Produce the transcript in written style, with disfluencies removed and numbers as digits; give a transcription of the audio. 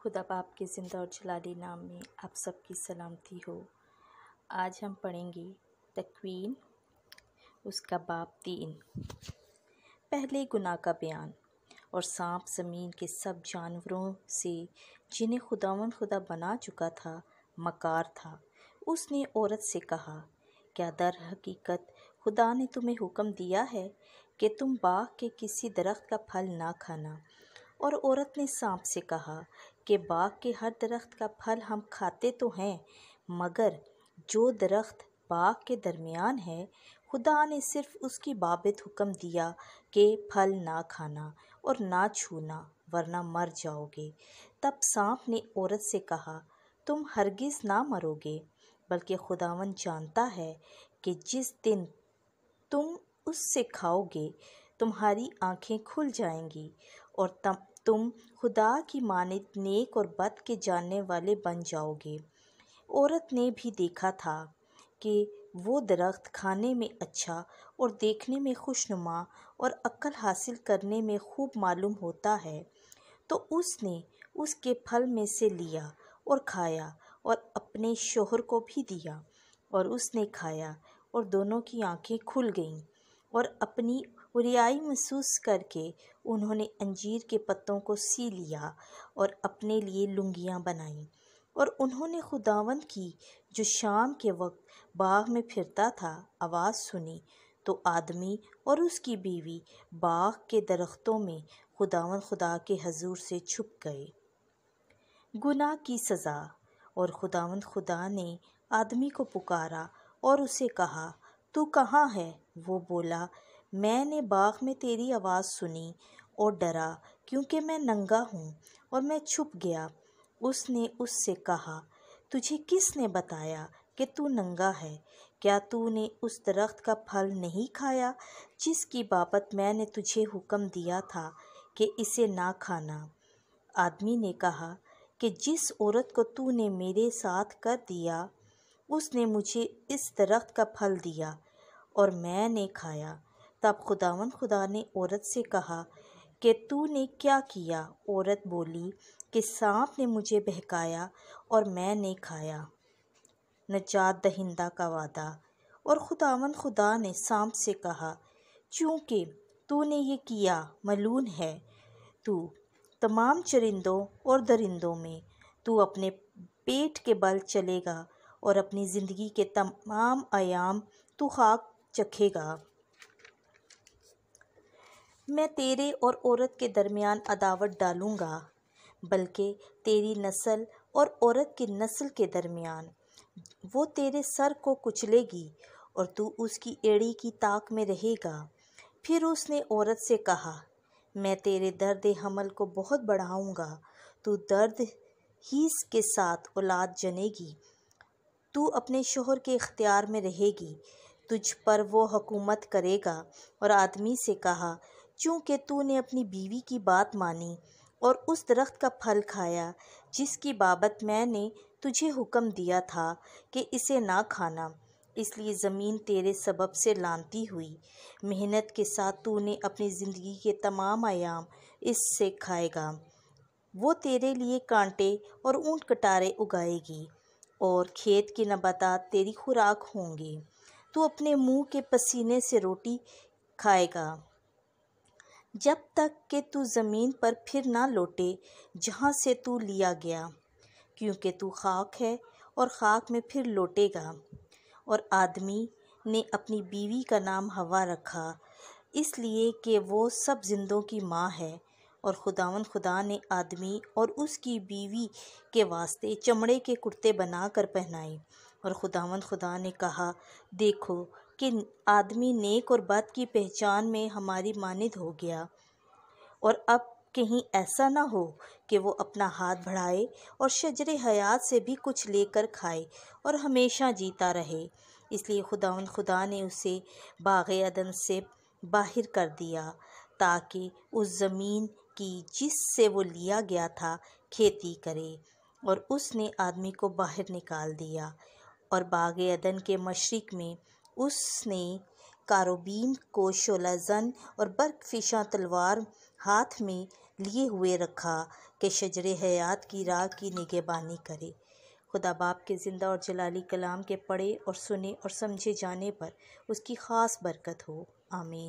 خدا باپ کے زندہ اور جلالی نام میں آپ سب کی سلامتی ہو۔ آج ہم پڑھیں گے تکوین، اس کا باب 3۔ پہلے گناہ کا بیان۔ اور سانپ زمین کے سب جانوروں سے جنہیں خدا بنا چکا تھا مکار تھا۔ اس نے عورت سے کہا، کیا در حقیقت خدا نے تمہیں حکم دیا ہے کہ تم باغ کے کسی درخت کا پھل نہ کھانا؟ اور عورت نے سانپ سے کہا کہ باغ کے ہر درخت کا پھل ہم کھاتے تو ہیں، مگر جو درخت باغ کے درمیان ہے خدا نے صرف اس کی بابت حکم دیا کہ پھل نہ کھانا اور نہ چھونا ورنہ مر جاؤ گے۔ تب سانپ نے عورت سے کہا، تم ہرگز نہ مرو گے، بلکہ خداوند جانتا ہے کہ جس دن تم اس سے کھاؤ گے تمہاری آنکھیں کھل جائیں گی اور تم خدا کی مانند نیک اور بد کے جاننے والے بن جاؤ گے۔ عورت نے بھی دیکھا تھا کہ وہ درخت کھانے میں اچھا اور دیکھنے میں خوشنما اور عقل حاصل کرنے میں خوب معلوم ہوتا ہے، تو اس نے اس کے پھل میں سے لیا اور کھایا اور اپنے شوہر کو بھی دیا، اور اس نے کھایا اور دونوں کی آنکھیں کھل گئیں، اور اپنی اوریائی محسوس کر کے انہوں نے انجیر کے پتوں کو سی لیا اور اپنے لیے لنگیاں بنائیں۔ اور انہوں نے خداوند کی جو شام کے وقت باغ میں پھرتا تھا آواز سنی، تو آدمی اور اس کی بیوی باغ کے درختوں میں خداوند خدا کے حضور سے چھپ گئے۔ گناہ کی سزا۔ اور خداوند خدا نے آدمی کو پکارا اور اسے کہا، تو کہاں ہے؟ وہ بولا، میں نے باغ میں تیری آواز سنی اور ڈرا کیونکہ میں ننگا ہوں اور میں چھپ گیا۔ اس نے اس سے کہا، تجھے کس نے بتایا کہ تو ننگا ہے؟ کیا تو نے اس درخت کا پھل نہیں کھایا جس کی بابت میں نے تجھے حکم دیا تھا کہ اسے نہ کھانا؟ آدمی نے کہا کہ جس عورت کو تو نے میرے ساتھ کر دیا اس نے مجھے اس درخت کا پھل دیا اور میں نے کھایا۔ تب خداوند خدا نے عورت سے کہا کہ تو نے کیا کیا؟ عورت بولی کہ سانپ نے مجھے بہکایا اور میں نے کھایا۔ نجات دہندہ کا وعدہ۔ اور خداوند خدا نے سانپ سے کہا، چونکہ تو نے یہ کیا، ملعون ہے تو تمام چرندوں اور درندوں میں، تو اپنے پیٹ کے بل چلے گا اور اپنی زندگی کے تمام ایام تو خاک چکھے گا۔ میں تیرے اور عورت کے درمیان عداوت ڈالوں گا، بلکہ تیری نسل اور عورت کی نسل کے درمیان۔ وہ تیرے سر کو کچلے گی اور تو اس کی ایڑی کی طاق میں رہے گا۔ پھر اس نے عورت سے کہا، میں تیرے درد حمل کو بہت بڑھاؤں گا، تو درد ہی کے ساتھ اولاد جنے گی۔ تو اپنے شوہر کے اختیار میں رہے گی، تجھ پر وہ حکومت کرے گا۔ اور آدمی سے کہا، چونکہ تو نے اپنی بیوی کی بات مانی اور اس درخت کا پھل کھایا جس کی بابت میں نے تجھے حکم دیا تھا کہ اسے نہ کھانا، اس لیے زمین تیرے سبب سے لعنتی ہوئی۔ محنت کے ساتھ تو نے اپنی زندگی کے تمام ایام اس سے کھائے گا۔ وہ تیرے لیے کانٹے اور اونٹ کٹارے اگائے گی اور کھیت کی نباتات تیری خوراک ہوں گے۔ تو اپنے منہ کے پسینے سے روٹی کھائے گا جب تک کہ تو زمین پر پھر نہ لوٹے جہاں سے تو لیا گیا، کیونکہ تو خاک ہے اور خاک میں پھر لوٹے گا۔ اور آدمی نے اپنی بیوی کا نام حوا رکھا، اس لیے کہ وہ سب زندوں کی ماں ہے۔ اور خداوند خدا نے آدمی اور اس کی بیوی کے واسطے چمڑے کے کرتے بنا کر پہنائے۔ اور خداوند خدا نے کہا، دیکھو کہ آدمی نیک اور بد کی پہچان میں ہماری مانند ہو گیا، اور اب کہیں ایسا نہ ہو کہ وہ اپنا ہاتھ بڑھائے اور شجر حیات سے بھی کچھ لے کر کھائے اور ہمیشہ جیتا رہے۔ اس لیے خداوند خدا نے اسے باغ عدن سے باہر کر دیا تاکہ اس زمین کی جس سے وہ لیا گیا تھا کھیتی کرے۔ اور اس نے آدمی کو باہر نکال دیا، اور باغ عدن کے مشرق میں اس نے کاروبین کو شعلہ زن اور برق فشاں تلوار ہاتھ میں لیے ہوئے رکھا کہ شجر حیات کی راہ کی نگہبانی کرے۔ خدا باپ کے زندہ اور جلالی کلام کے پڑھے اور سنے اور سمجھے جانے پر اس کی خاص برکت ہو، آمین۔